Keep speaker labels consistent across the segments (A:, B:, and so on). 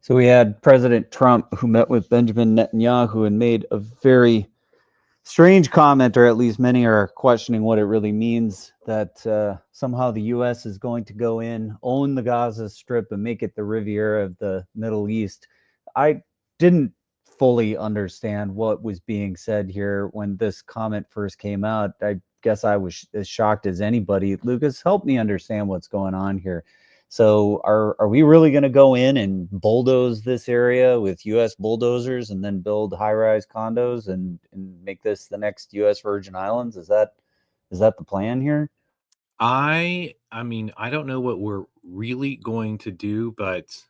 A: So we had President Trump who met with Benjamin Netanyahu and made a very strange comment, or at least many are questioning what it really means, that somehow the U.S. is going to go in, own the Gaza Strip, and make it the Riviera of the Middle East. I didn't fully understand what was being said here when this comment first came out. I guess I was as shocked as anybody. Lucas, help me understand what's going on here. So are we really going to go in and bulldoze this area with U.S. bulldozers and then build high-rise condos and make this the next U.S. Virgin Islands? Is that the plan here?
B: I mean, I don't know what we're really going to do, but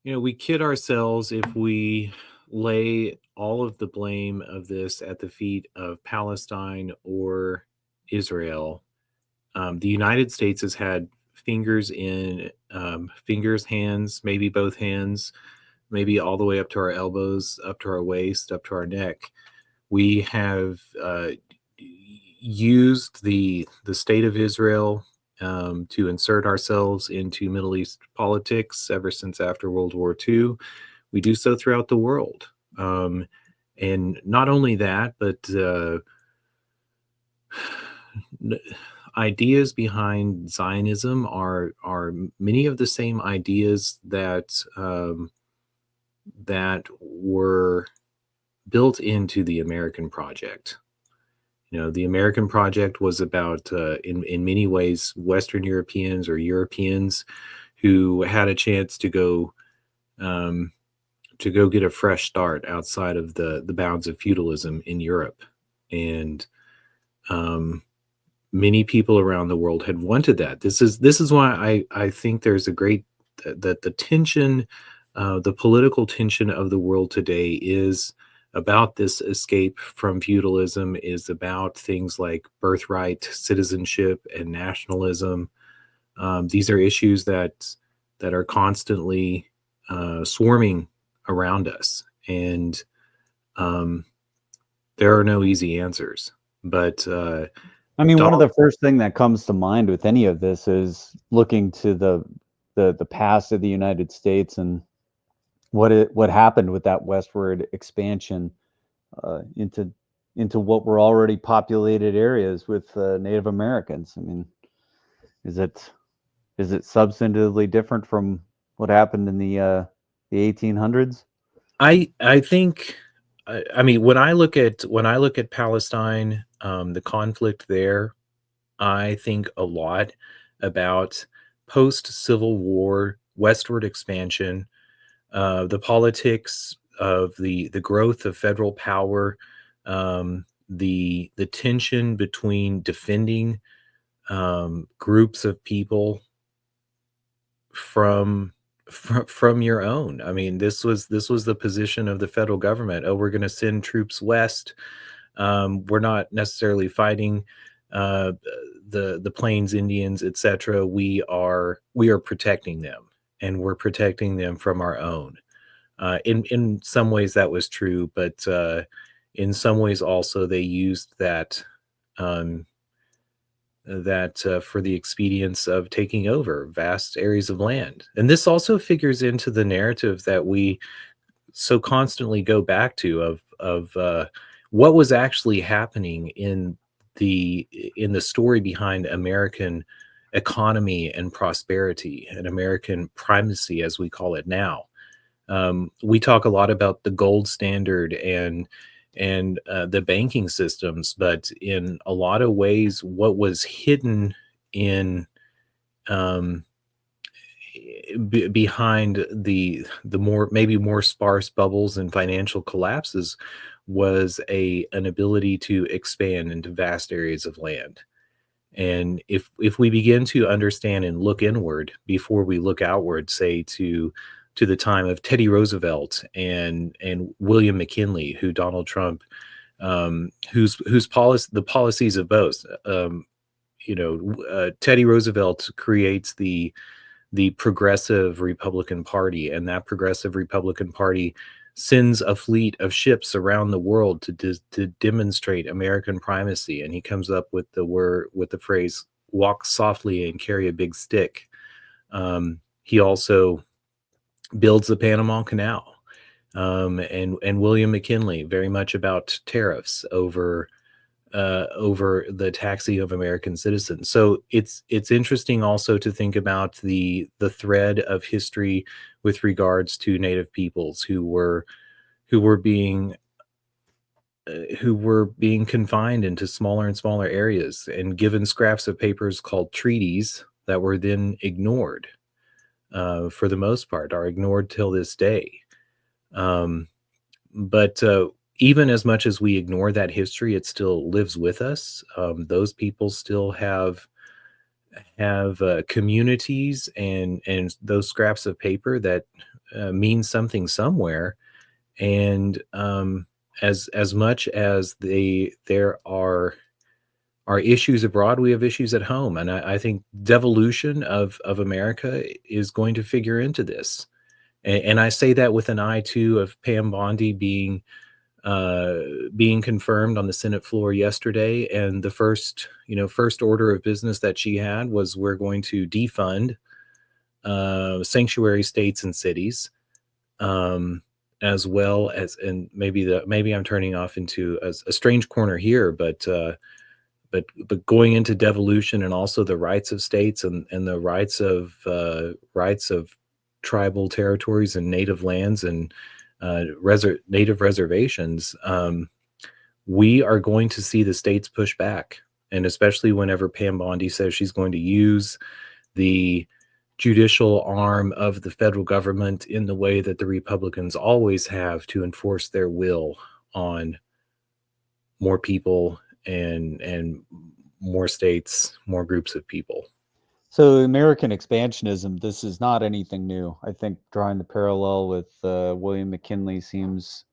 B: we kid ourselves if we lay all of the blame of this at the feet of Palestine or Israel. The United States has had fingers in fingers, hands, maybe both hands, maybe all the way up to our elbows, up to our waist, up to our neck. We have used the state of Israel to insert ourselves into Middle East politics ever since after World War II. We do so throughout the world. And not only that, but ideas behind Zionism are many of the same ideas that that were built into the American project. The American project was about, in many ways, Western Europeans or Europeans who had a chance to go get a fresh start outside of the bounds of feudalism in Europe, and many people around the world had wanted that. This is why I think there's a great that the tension, the political tension of the world today is about this escape from feudalism, is about things like birthright, citizenship, and nationalism. These are issues that are constantly swarming around us, and there are no easy answers. But
A: I mean, one of the first thing that comes to mind with any of this is looking to the past of the United States and what happened with that westward expansion into what were already populated areas with Native Americans. I mean, is it substantively different from what happened in the 1800s?
B: I think, I mean, when I look at Palestine, the conflict there, I think a lot about post-Civil War westward expansion, the politics of the growth of federal power, the tension between defending groups of people from your own. I mean, this was the position of the federal government. Oh, we're going to send troops west. We're not necessarily fighting the Plains Indians, etc. We are protecting them, and we're protecting them from our own. In some ways that was true, but in some ways also they used that for the expedience of taking over vast areas of land. And this also figures into the narrative that we so constantly go back to of what was actually happening in the story behind American economy and prosperity and American primacy, as we call it now. We talk a lot about the gold standard and the banking systems, but in a lot of ways, what was hidden in behind the maybe more sparse bubbles and financial collapses was an ability to expand into vast areas of land. And if we begin to understand and look inward before we look outward, say to the time of Teddy Roosevelt and William McKinley, who Donald Trump, whose policies of both, Teddy Roosevelt creates the Progressive Republican Party, and that Progressive Republican Party sends a fleet of ships around the world to demonstrate American primacy. And he comes up with the phrase "walk softly and carry a big stick." He also builds the Panama Canal. And William McKinley, very much about tariffs over the taxing of American citizens. So it's interesting also to think about the thread of history with regards to Native peoples who were being who were being confined into smaller and smaller areas and given scraps of papers called treaties that were then ignored, for the most part, are ignored till this day. Um, but even as much as we ignore that history, it still lives with us. Those people still have communities and those scraps of paper that mean something somewhere. And as much as there are issues abroad, we have issues at home, and I think devolution of America is going to figure into this. And I say that with an eye too of Pam Bondi being confirmed on the Senate floor yesterday, and the first order of business that she had was, we're going to defund sanctuary states and cities, as well as, and maybe I'm turning off into a strange corner here, but going into devolution and also the rights of states and the rights of tribal territories and native lands and native reservations, we are going to see the states push back. And especially whenever Pam Bondi says she's going to use the judicial arm of the federal government in the way that the Republicans always have to enforce their will on more people and more states, more groups of people.
A: So American expansionism, this is not anything new. I think drawing the parallel with William McKinley seems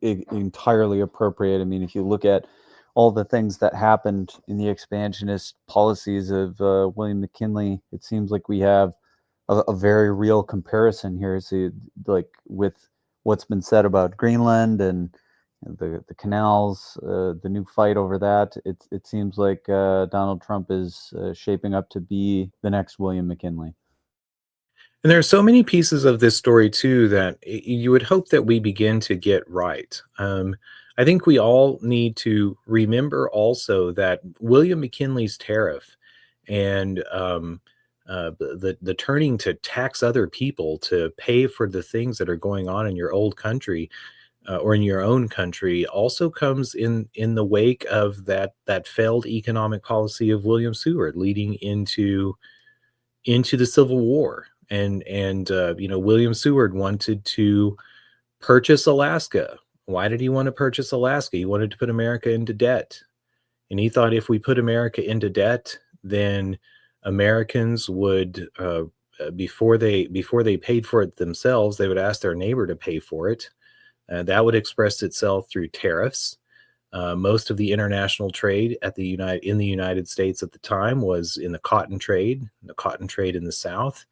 A: entirely appropriate. I mean, if you look at all the things that happened in the expansionist policies of William McKinley, it seems like we have a very real comparison here. So, like with what's been said about Greenland and the canals, the new fight over that, it seems like Donald Trump is shaping up to be the next William McKinley.
B: And there are so many pieces of this story too that you would hope that we begin to get right. I think we all need to remember also that William McKinley's tariff and the turning to tax other people to pay for the things that are going on in your old country, or in your own country, also comes in the wake of that failed economic policy of William Seward, leading into the Civil War. And William Seward wanted to purchase Alaska. Why did he want to purchase Alaska? He wanted to put America into debt. And he thought, if we put America into debt, then Americans would, before they paid for it themselves, they would ask their neighbor to pay for it. That would express itself through tariffs. Most of the international trade in the United States at the time was in the cotton trade in the South.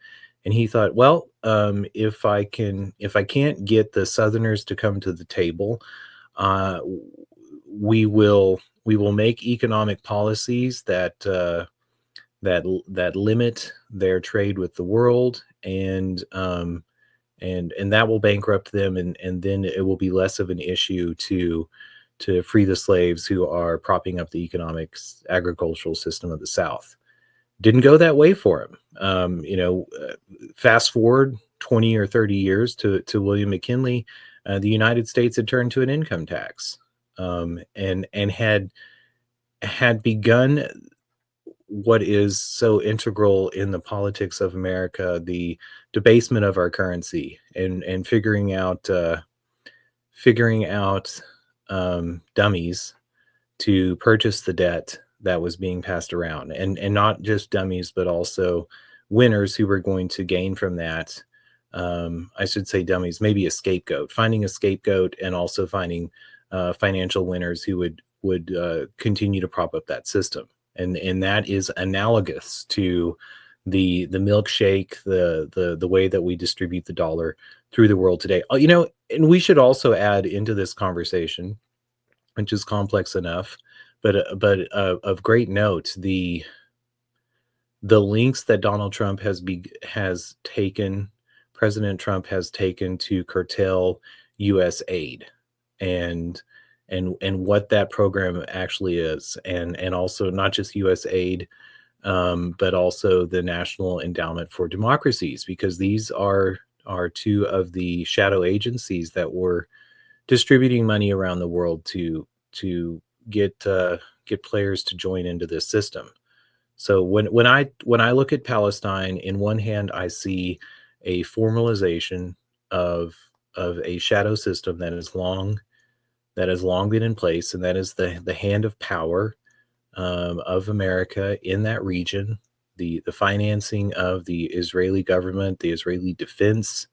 B: And he thought, well, if I can't get the Southerners to come to the table, we will make economic policies that limit their trade with the world, and that will bankrupt them, and then it will be less of an issue to free the slaves who are propping up the economics agricultural system of the South. Didn't go that way for him. Fast forward 20 or 30 years to William McKinley, the United States had turned to an income tax, and had begun what is so integral in the politics of America, the debasement of our currency, and figuring out dummies to purchase the debt that was being passed around, and not just dummies, but also winners who were going to gain from that. I should say dummies, maybe a scapegoat, finding a scapegoat, and also finding financial winners who would continue to prop up that system. And that is analogous to the milkshake, the way that we distribute the dollar through the world today. And we should also add into this conversation, which is complex enough, but of great note, the links that Donald Trump has taken, President Trump has taken to curtail U.S. aid and what that program actually is, and also not just U.S. aid, but also the National Endowment for Democracies, because these are two of the shadow agencies that were distributing money around the world to get players to join into this system. So when I look at Palestine, in one hand I see a formalization of a shadow system that has long been in place, and that is the hand of power of America in that region, the financing of the Israeli government, the Israeli defense,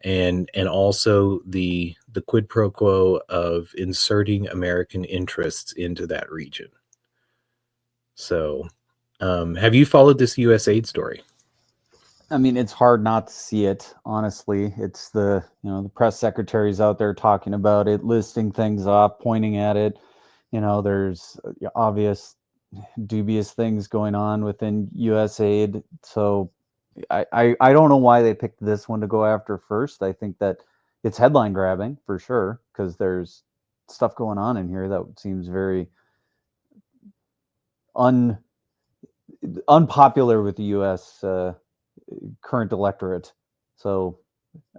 B: and also the quid pro quo of inserting American interests into that region. So, have you followed this USAID story?
A: I mean, it's hard not to see it, honestly. It's the press secretaries out there talking about it, listing things off, pointing at it. There's obvious dubious things going on within USAID. So I don't know why they picked this one to go after first. I think that it's headline grabbing for sure, because there's stuff going on in here that seems very unpopular with the U.S. Current electorate. So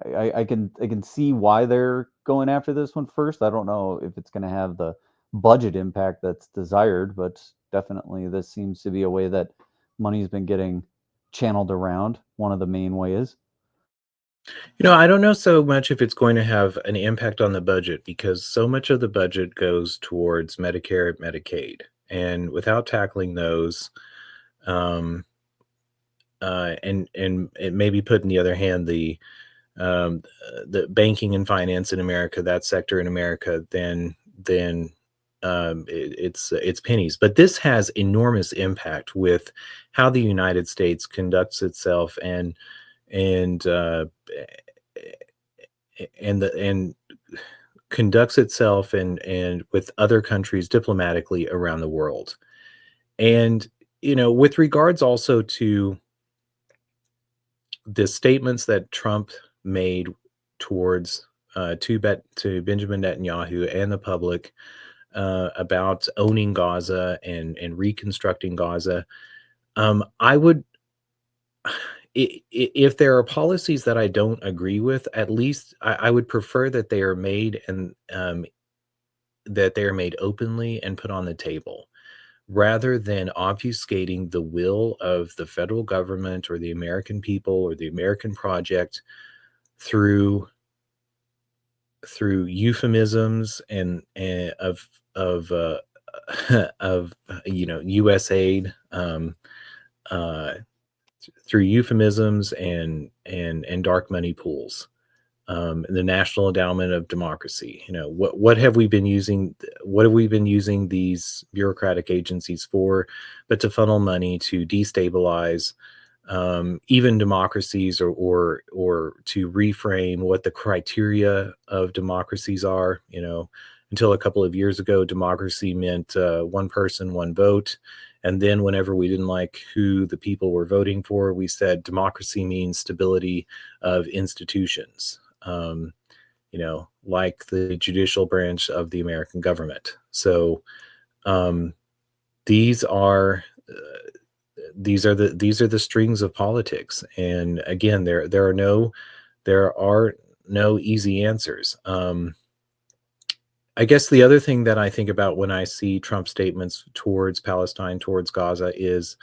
A: I can see why they're going after this one first. I don't know if it's going to have the budget impact that's desired, but definitely this seems to be a way that money's been getting channeled around. One of the main ways.
B: I don't know so much if it's going to have an impact on the budget, because so much of the budget goes towards Medicare and Medicaid, and without tackling those, and it may be put in the other hand, the banking and finance in America, that sector in America, then it's pennies. But this has enormous impact with how the United States conducts itself and conducts itself and with other countries diplomatically around the world. And with regards also to the statements that Trump made towards to Benjamin Netanyahu and the public about owning Gaza and reconstructing Gaza, I would, if there are policies that I don't agree with, at least I would prefer that they are made and that they are made openly and put on the table, rather than obfuscating the will of the federal government or the American people or the American project through euphemisms and of of USAID, through euphemisms and dark money pools. The National Endowment of Democracy. What have we been using? What have we been using these bureaucratic agencies for, but to funnel money to destabilize even democracies, or to reframe what the criteria of democracies are. Until a couple of years ago, democracy meant one person, one vote. And then whenever we didn't like who the people were voting for, we said democracy means stability of institutions, like the judicial branch of the American government. So these are the strings of politics. And again, there are no easy answers. I guess the other thing that I think about when I see Trump statements towards Palestine, towards Gaza, is,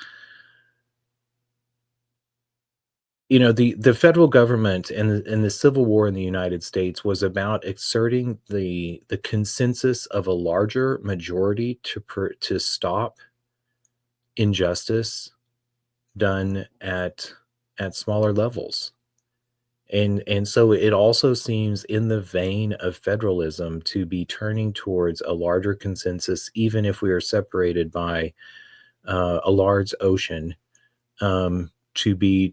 B: the federal government and the Civil War in the United States was about exerting the consensus of a larger majority to stop injustice done at smaller levels. And so it also seems in the vein of federalism to be turning towards a larger consensus, even if we are separated by a large ocean, to be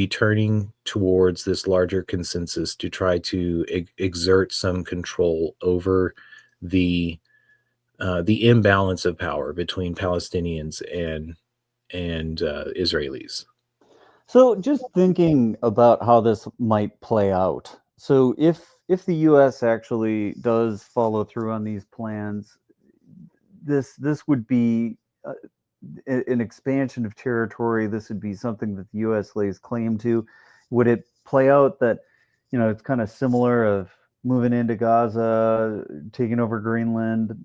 B: turning towards this larger consensus to try to exert some control over the imbalance of power between Palestinians and Israelis.
A: So just thinking about how this might play out. So if the US actually does follow through on these plans, this would be an expansion of territory. This would be something that the US lays claim to. Would it play out that, it's kind of similar of moving into Gaza, taking over Greenland?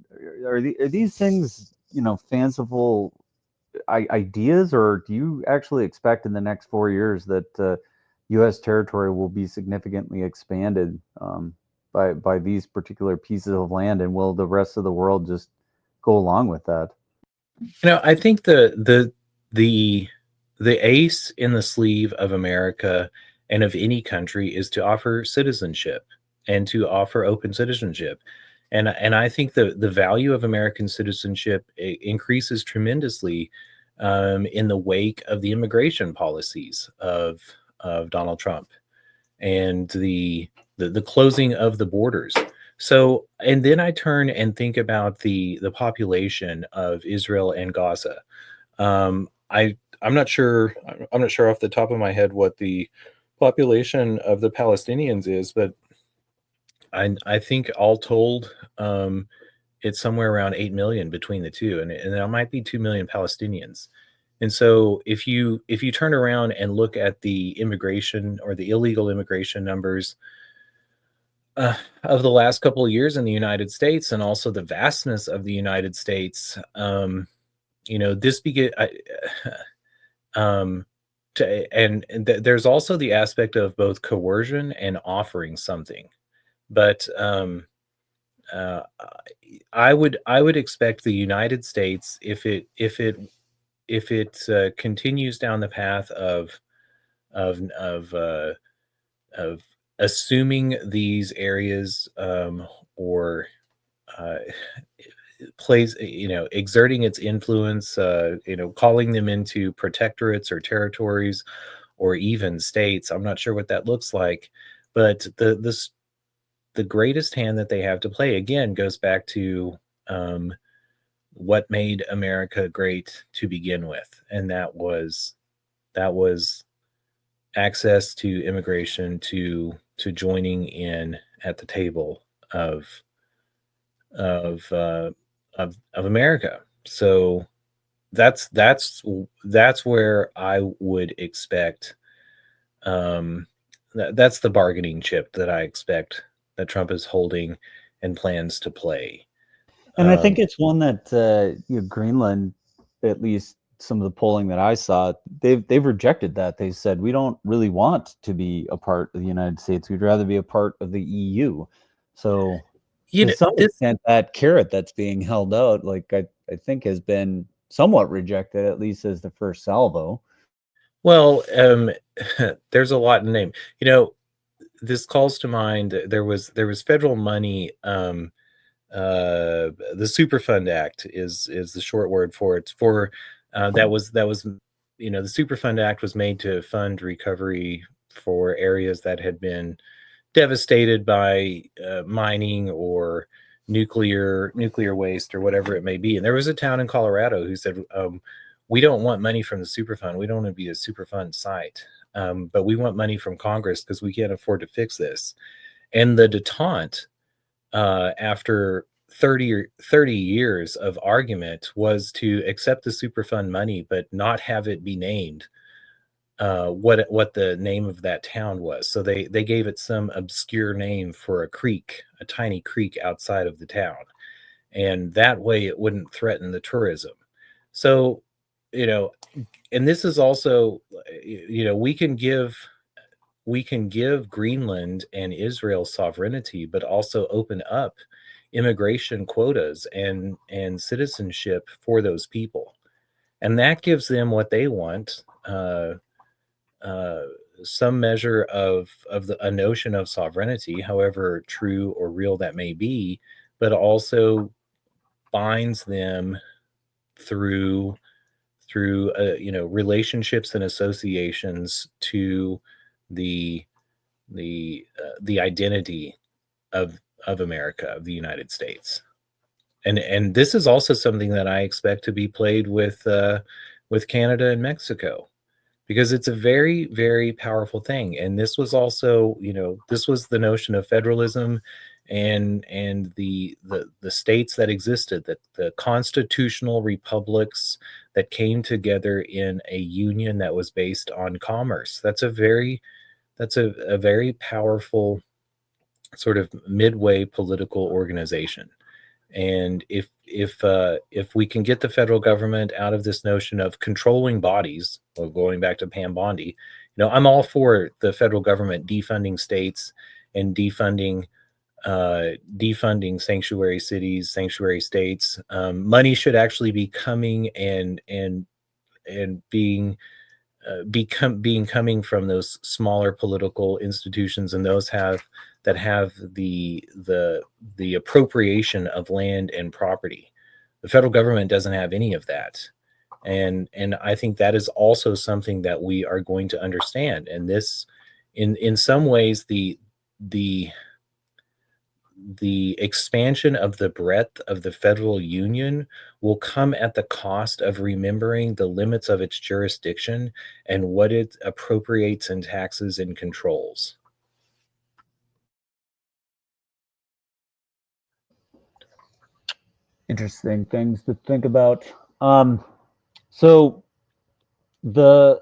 A: Are these things, fanciful ideas, or do you actually expect in the next 4 years that U.S. territory will be significantly expanded by these particular pieces of land, and will the rest of the world just go along with that?
B: I think the ace in the sleeve of America and of any country is to offer citizenship and to offer open citizenship. And I think the value of American citizenship increases tremendously in the wake of the immigration policies of Donald Trump and the closing of the borders. So, and then I turn and think about the population of Israel and Gaza. I'm not sure. I'm not sure off the top of my head what the population of the Palestinians is, but I think all told, it's somewhere around 8 million between the two, and there might be 2 million Palestinians. And so if you turn around and look at the immigration or the illegal immigration numbers of the last couple of years in the United States, and also the vastness of the United States, this begin. Um, there's also the aspect of both coercion and offering something. But uh, I would expect the United States, if it continues down the path of assuming these areas, or uh, plays, exerting its influence, calling them into protectorates or territories or even states. I'm not sure what that looks like, but the greatest hand that they have to play again goes back to what made America great to begin with, and that was access to immigration, to joining in at the table of of uh, of America. So that's where I would expect. That's the bargaining chip that I expect that Trump is holding and plans to play.
A: And I
B: Um,
A: think it's one that Greenland, at least some of the polling that I saw, they've rejected that. They said we don't really want to be a part of the United States. We'd rather be a part of the EU. So to some
B: this
A: extent, that carrot that's being held out, like I think, has been somewhat rejected, at least as the first salvo.
B: well, there's a lot in name. This calls to mind. There was federal money. The Superfund Act is the short word for it. For that was the Superfund Act was made to fund recovery for areas that had been devastated by mining or nuclear waste or whatever it may be. And there was a town in Colorado who said, "We don't want money from the Superfund. We don't want to be a Superfund site, but we want money from Congress because we can't afford to fix this." And the detente, after 30 years of argument, was to accept the Superfund money, but not have it be named what the name of that town was. So they gave it some obscure name for a creek, a tiny creek outside of the town, and that way it wouldn't threaten the tourism. So, you know, and this is also, we can give Greenland and Israel sovereignty, but also open up immigration quotas and citizenship for those people, and that gives them what they want. Uh, some measure of a notion of sovereignty, however true or real that may be, but also binds them through relationships and associations to the the identity of America, of the United States. And this is also something that I expect to be played with Canada and Mexico, because it's a very, very powerful thing. And this was also, this was the notion of federalism and the states that existed, that the constitutional republics that came together in a union that was based on commerce. That's a very powerful sort of midway political organization. And if we can get the federal government out of this notion of controlling bodies, well, going back to Pam Bondi, I'm all for the federal government defunding states and defunding sanctuary cities, sanctuary states. Money should actually be coming and being coming from those smaller political institutions, and those that have the appropriation of land and property. The federal government doesn't have any of that, and I think that is also something that we are going to understand. And this, in some ways, the expansion of the breadth of the federal union will come at the cost of remembering the limits of its jurisdiction and what it appropriates in taxes and controls.
A: Interesting things to think about. So the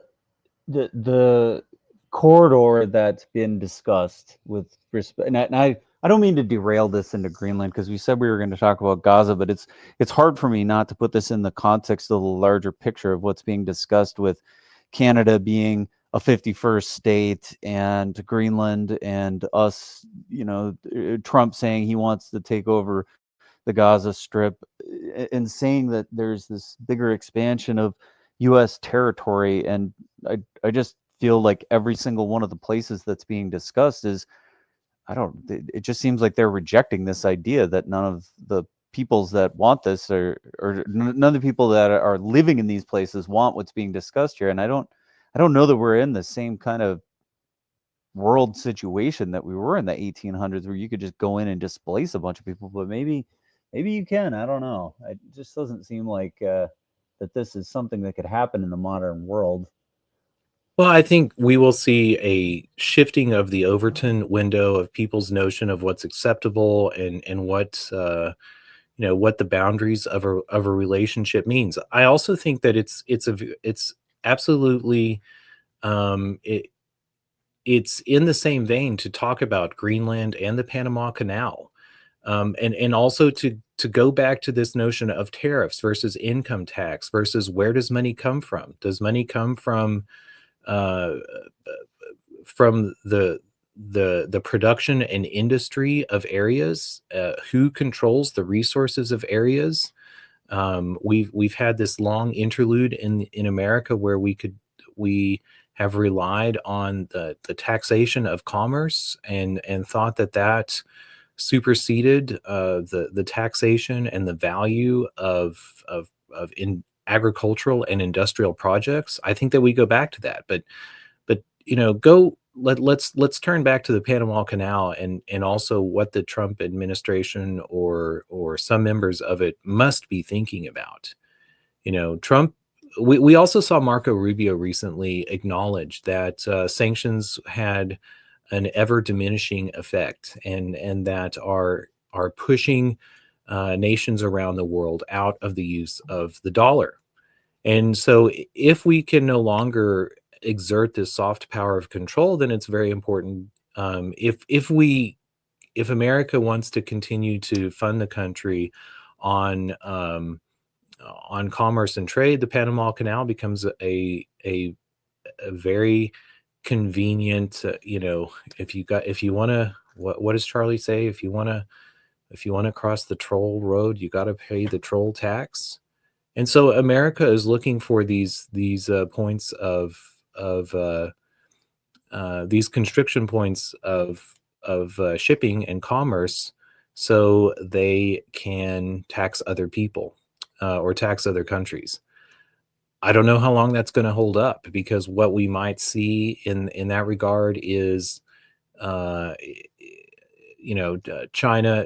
A: the corridor that's been discussed with respect, and I don't mean to derail this into Greenland, because we said we were going to talk about Gaza, but it's hard for me not to put this in the context of the larger picture of what's being discussed, with Canada being a 51st state and Greenland and us, Trump saying he wants to take over the Gaza Strip, and saying that there's this bigger expansion of U.S. territory. And I just feel like every single one of the places that's being discussed is, it just seems like they're rejecting this idea that none of the peoples that want this, or none of the people that are living in these places want what's being discussed here. And I don't know that we're in the same kind of world situation that we were in the 1800s, where you could just go in and displace a bunch of people, but maybe you can. I don't know. It just doesn't seem like that this is something that could happen in the modern world.
B: Well, I think we will see a shifting of the Overton window of people's notion of what's acceptable and what the boundaries of a relationship means. I also think that it's absolutely it's in the same vein to talk about Greenland and the Panama Canal, and also to go back to this notion of tariffs versus income tax versus where does money come from? Does money come uh, from the production and industry of areas? Who controls the resources of areas? We've had this long interlude in America where we have relied on the taxation of commerce and thought that superseded the taxation and the value of in agricultural and industrial projects. I think that we go back to that, but let's turn back to the Panama Canal and also what the Trump administration or some members of it must be thinking about. Trump. We also saw Marco Rubio recently acknowledge that sanctions had an ever diminishing effect, and that are pushing nations around the world out of the use of the dollar. And so, if we can no longer exert this soft power of control, then it's very important. If America wants to continue to fund the country on commerce and trade, the Panama Canal becomes a very convenient. If you want to, what does Charlie say? If you want to cross the toll road, you got to pay the toll tax. And so America is looking for these points of these constriction points of shipping and commerce, so they can tax other people or tax other countries. I don't know how long that's going to hold up, because what we might see in that regard is, uh, China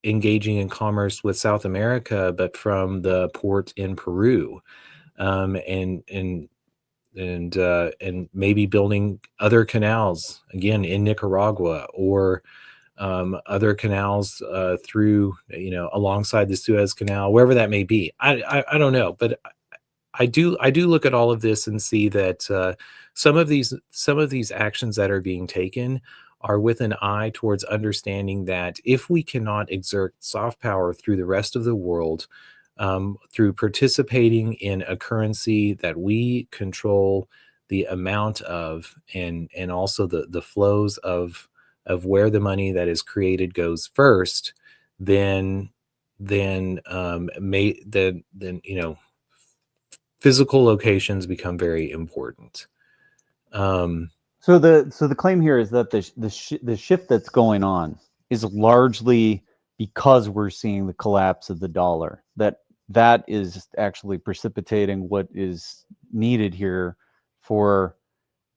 B: engaging in commerce with South America, but from the port in Peru, and maybe building other canals again in Nicaragua, or other canals through, alongside the Suez Canal, wherever that may be. I don't know, but I do look at all of this and see that some of these actions that are being taken are with an eye towards understanding that if we cannot exert soft power through the rest of the world, through participating in a currency that we control the amount of, and also the flows of where the money that is created goes first, then physical locations become very important.
A: So the claim here is that the shift that's going on is largely because we're seeing the collapse of the dollar. That is actually precipitating what is needed here for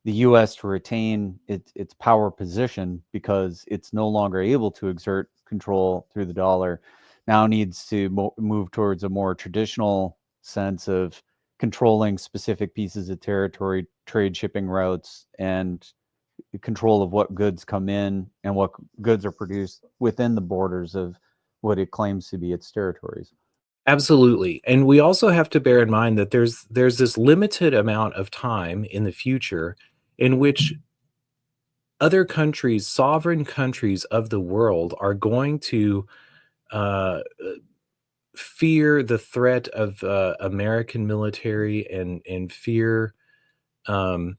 A: the U.S. to retain its power position, because it's no longer able to exert control through the dollar. Now needs to move towards a more traditional sense of controlling specific pieces of territory, trade shipping routes, and control of what goods come in and what goods are produced within the borders of what it claims to be its territories.
B: Absolutely. And we also have to bear in mind that there's this limited amount of time in the future in which other countries, sovereign countries of the world, are going to uh, fear the threat of American military, and fear, um,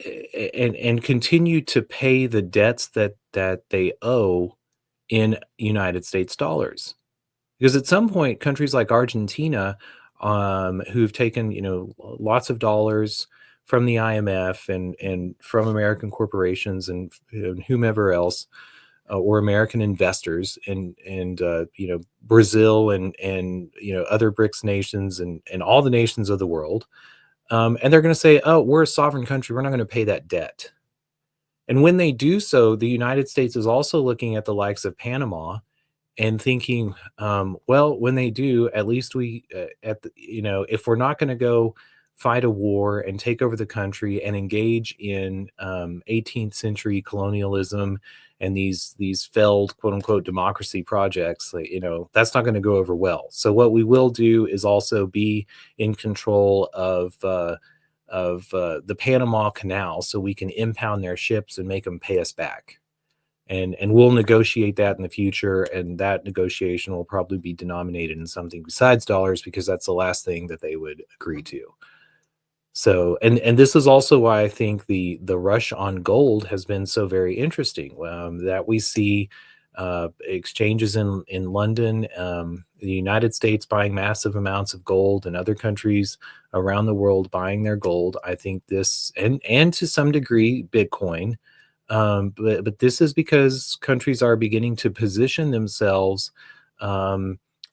B: and continue to pay the debts that they owe in United States dollars. Because at some point, countries like Argentina, who've taken, lots of dollars from the IMF and from American corporations, and whomever else, or American investors, and Brazil, and other BRICS nations, and all the nations of the world, and they're going to say, "Oh, we're a sovereign country. We're not going to pay that debt." And when they do so, the United States is also looking at the likes of Panama and thinking, well, when they do, at least we, if we're not going to go fight a war and take over the country and engage in 18th century colonialism and these failed quote unquote democracy projects, like, that's not going to go over well. So what we will do is also be in control of the Panama Canal, so we can impound their ships and make them pay us back. And we'll negotiate that in the future, and that negotiation will probably be denominated in something besides dollars, because that's the last thing that they would agree to. So, and this is also why I think the rush on gold has been so very interesting. That we see exchanges in London, the United States buying massive amounts of gold, and other countries around the world buying their gold. I think this, and to some degree Bitcoin, but this is because countries are beginning to position themselves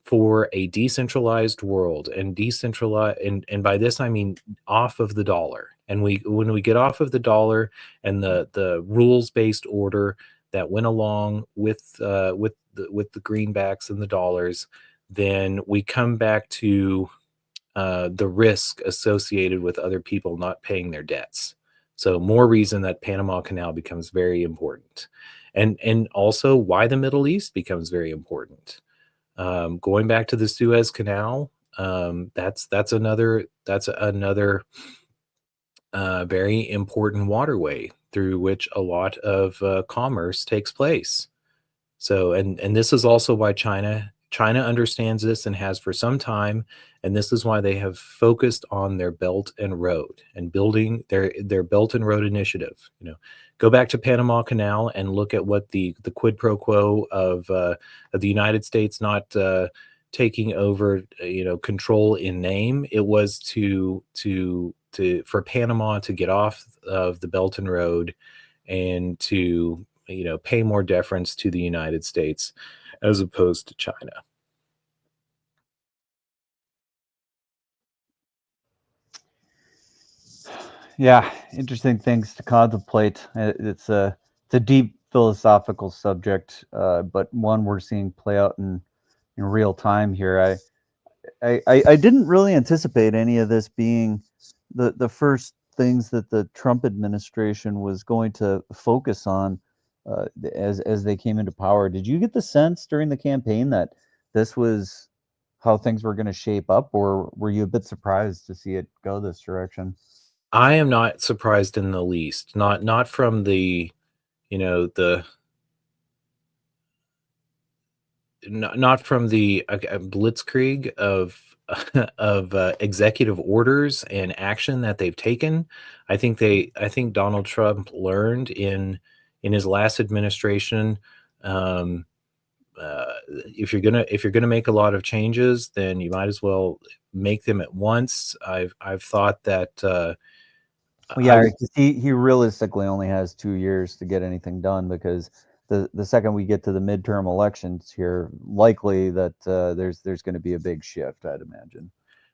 B: for a decentralized world, and decentralized, and by this I mean off of the dollar. And when we get off of the dollar and the rules based order that went along with the greenbacks and the dollars, then we come back to the risk associated with other people not paying their debts. So more reason that Panama Canal becomes very important, and also why the Middle East becomes very important. Going back to the Suez Canal, that's another very important waterway through which a lot of commerce takes place. So, and this is also why China understands this and has for some time, and this is why they have focused on their Belt and Road and building their Belt and Road initiative. Go back to Panama Canal and look at what the quid pro quo of the United States not taking over, control in name. It was for Panama to get off of the Belt and Road, and to pay more deference to the United States as opposed to China.
A: Yeah, interesting things to contemplate. It's a deep philosophical subject, but one we're seeing play out in real time here. I didn't really anticipate any of this being the first things that the Trump administration was going to focus on as they came into power. Did you get the sense during the campaign that this was how things were going to shape up, or were you a bit surprised to see it go this direction?
B: I am not surprised in the least. Not from the, you know, the not from the blitzkrieg of of executive orders and action that they've taken. I think Donald Trump learned in his last administration. Um, if you're gonna make a lot of changes, then you might as well make them at once. I've thought that
A: Well,
B: I
A: yeah, 'cause he realistically only has 2 years to get anything done, because the second we get to the midterm elections here, likely that, there's gonna be a big shift, I'd imagine.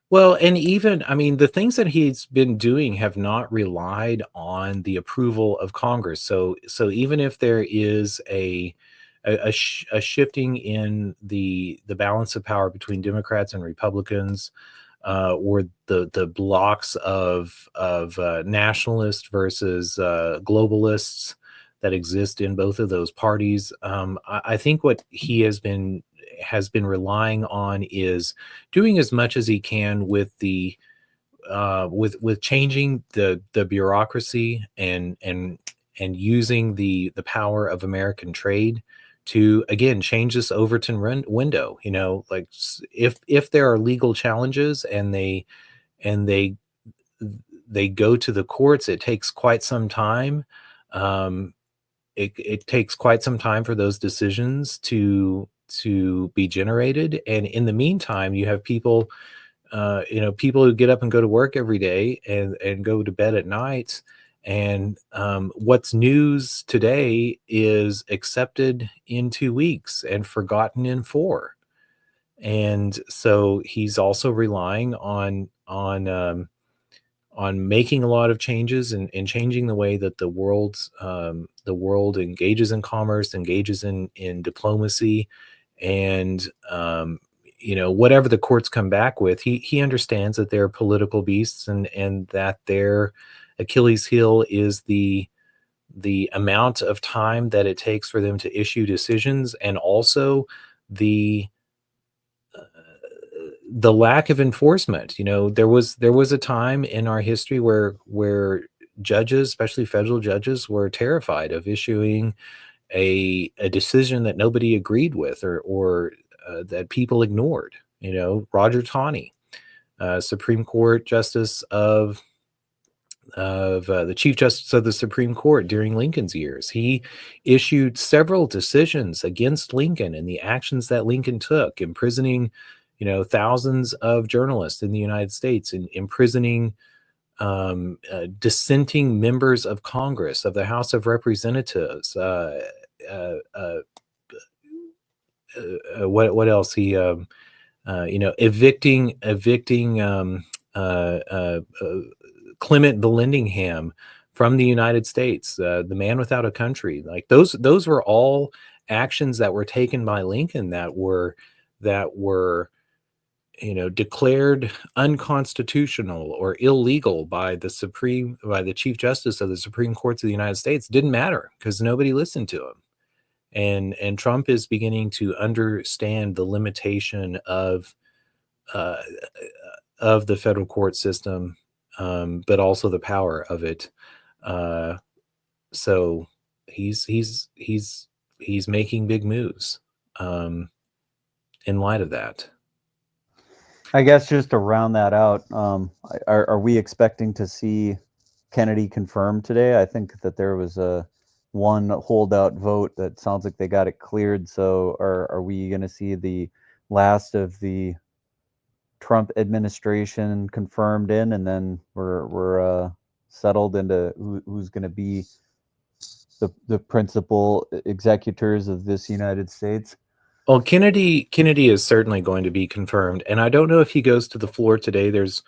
B: Well, and even, I mean, the things that he's been doing have not relied on the approval of Congress. So even if there is a shifting in the balance of power between Democrats and Republicans, or the blocks of nationalists versus globalists that exist in both of those parties, I think what he has been relying on is doing as much as he can with the with changing the bureaucracy and using the power of American trade to again change this Overton window. You know, like if there are legal challenges and and they they go to the courts, it takes quite some time. Um, it takes quite some time for those decisions to be generated, and in the meantime, you have people, people who get up and go to work every day and go to bed at night. And what's news today is accepted in 2 weeks and forgotten in four. And so he's also relying on making a lot of changes and changing the way that the world engages in commerce, engages in diplomacy, and whatever the courts come back with, he understands that they're political beasts and that their Achilles heel is the amount of time that it takes for them to issue decisions, and also the the lack of enforcement. You know, there was a time in our history where judges, especially federal judges, were terrified of issuing a decision that nobody agreed with, or that people ignored. You know, Roger Taney, Supreme Court Justice of the Chief Justice of the Supreme Court during Lincoln's years. He issued several decisions against Lincoln and the actions that Lincoln took, imprisoning, thousands of journalists in the United States, and imprisoning dissenting members of Congress, of the House of Representatives. Uh, uh, what else? He, evicting Clement Vallandigham from the United States, the man without a country. Like those were all actions that were taken by Lincoln that were declared unconstitutional or illegal by the Chief Justice of the Supreme Courts of the United States. Didn't matter because nobody listened to him. And Trump is beginning to understand the limitation uh, of the federal court system, but also the power of it. Uh, so he's making big moves in light of that.
A: I guess just to round that out, are we expecting to see Kennedy confirmed today? I think that there was a one holdout vote that sounds like they got it cleared. So are we going to see the last of the Trump administration confirmed in, and then we're settled into who's going to be the principal executors of this United States?
B: Well, Kennedy is certainly going to be confirmed, and I don't know if he goes to the floor today. There's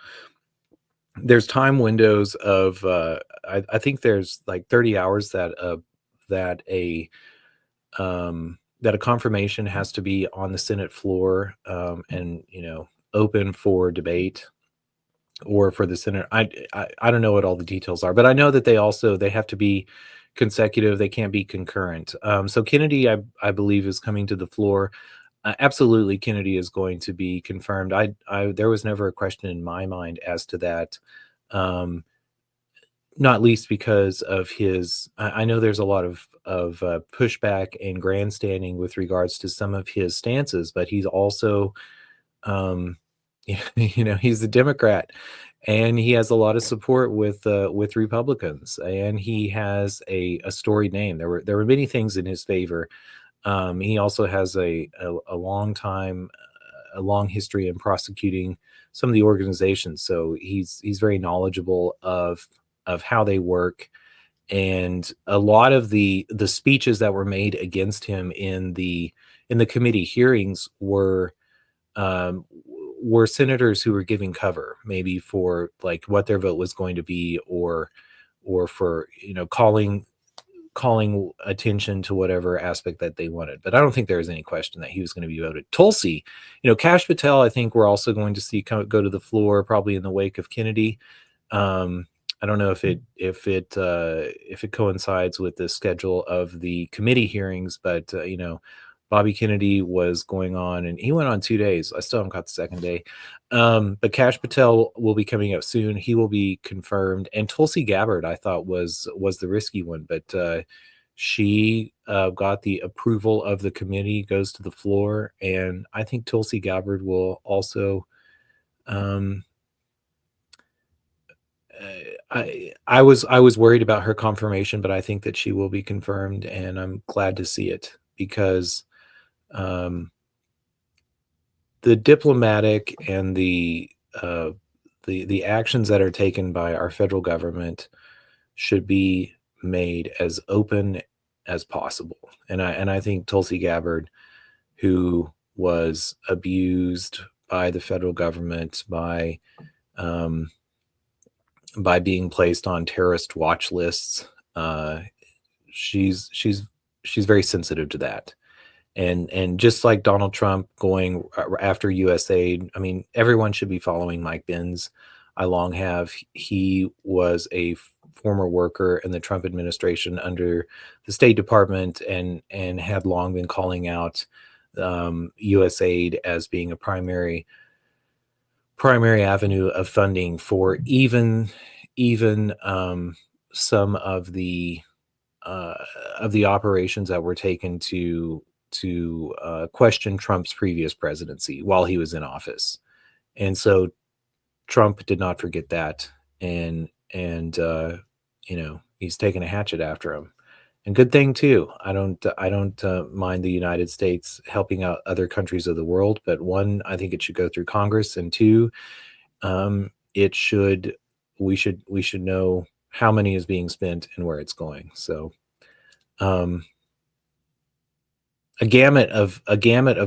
B: time windows of I think there's like 30 hours that that a confirmation has to be on the Senate floor, and open for debate, or for the Senate. I don't know what all the details are, but I know that they have to be consecutive. They can't be concurrent. So Kennedy, I believe, is coming to the floor. Absolutely, Kennedy is going to be confirmed. There was never a question in my mind as to that. Not least because of his. I know there's a lot of pushback and grandstanding with regards to some of his stances, but he's also, he's a Democrat, and he has a lot of support with Republicans, and he has a storied name. There were many things in his favor. He also has a long time, a long history in prosecuting some of the organizations. So he's very knowledgeable of how they work, and a lot of the speeches that were made against him in the committee hearings were senators who were giving cover, maybe for like what their vote was going to be, or for calling attention to whatever aspect that they wanted. But I don't think there was any question that he was going to be voted. Tulsi, Kash Patel, I think we're also going to see go to the floor probably in the wake of Kennedy. I don't know if it coincides with the schedule of the committee hearings, but Bobby Kennedy was going on, and he went on 2 days. I still haven't got the second day. But Kash Patel will be coming up soon. He will be confirmed. And Tulsi Gabbard, I thought, was the risky one, but she got the approval of the committee, goes to the floor, and I think Tulsi Gabbard will also. I was worried about her confirmation, but I think that she will be confirmed, and I'm glad to see it, because the diplomatic and the actions that are taken by our federal government should be made as open as possible. And I think Tulsi Gabbard, who was abused by the federal government by being placed on terrorist watch lists, she's very sensitive to that. And just like Donald Trump going after USAID, I mean, everyone should be following Mike Benz. I long have. He was a former worker in the Trump administration under the State Department, and had long been calling out USAID as being a primary avenue of funding for even some of the operations that were taken to question Trump's previous presidency while he was in office. And so Trump did not forget that, and he's taken a hatchet after him. And good thing too. I don't mind the United States helping out other countries of the world, but one, I think it should go through Congress, and two, we should know how money is being spent and where it's going. So, a gamut of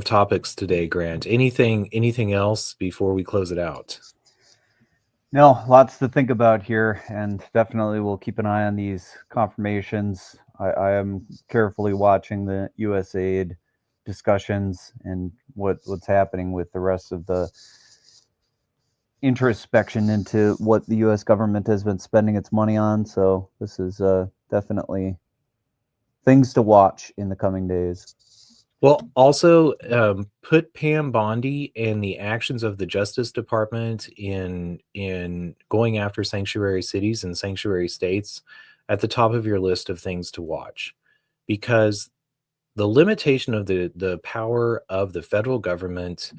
B: topics today, Grant. Anything else before we close it out?
A: No, lots to think about here, and definitely we'll keep an eye on these confirmations. I am carefully watching the USAID discussions and what's happening with the rest of the introspection into what the U.S. government has been spending its money on. So this is definitely things to watch in the coming days.
B: Well, also put Pam Bondi and the actions of the Justice Department in going after sanctuary cities and sanctuary states at the top of your list of things to watch, because the limitation of the power of the federal government,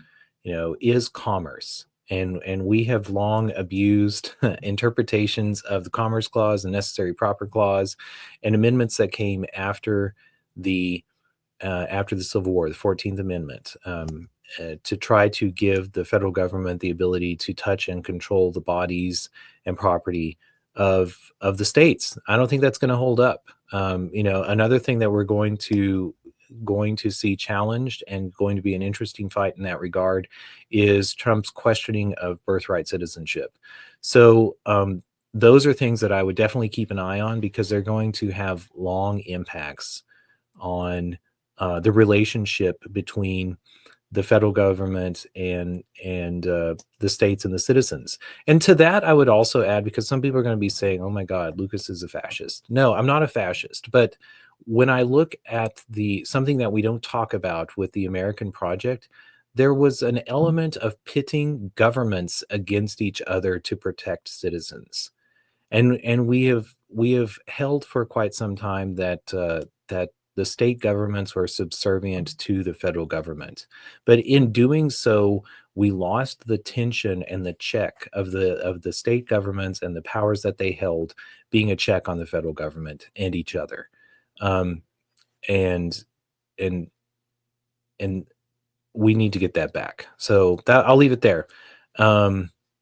B: is commerce. And we have long abused interpretations of the Commerce Clause and Necessary Proper Clause and amendments that came after the Civil War, the 14th Amendment, to try to give the federal government the ability to touch and control the bodies and property of the states. I don't think that's going to hold up. Another thing that we're going to see challenged, and going to be an interesting fight in that regard, is Trump's questioning of birthright citizenship. So those are things that I would definitely keep an eye on, because they're going to have long impacts on the relationship between the federal government and the states and the citizens. And to that, I would also add, because some people are going to be saying, "Oh my God, Lucas is a fascist." No, I'm not a fascist. But when I look at something that we don't talk about with the American project, there was an element of pitting governments against each other to protect citizens. And we have held for quite some time that that the state governments were subservient to the federal government, but in doing so, we lost the tension and the check of the state governments and the powers that they held, being a check on the federal government and each other, um, and and and we need to get that back. So that I'll leave it there.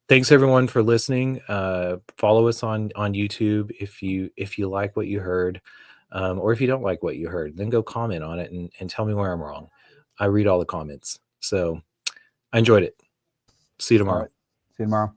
B: Thanks everyone for listening. Follow us on YouTube if you like what you heard, or if you don't like what you heard, then go comment on it and tell me where I'm wrong. I read all the comments. So I enjoyed it. See you
A: All
B: tomorrow.
A: right. See you tomorrow.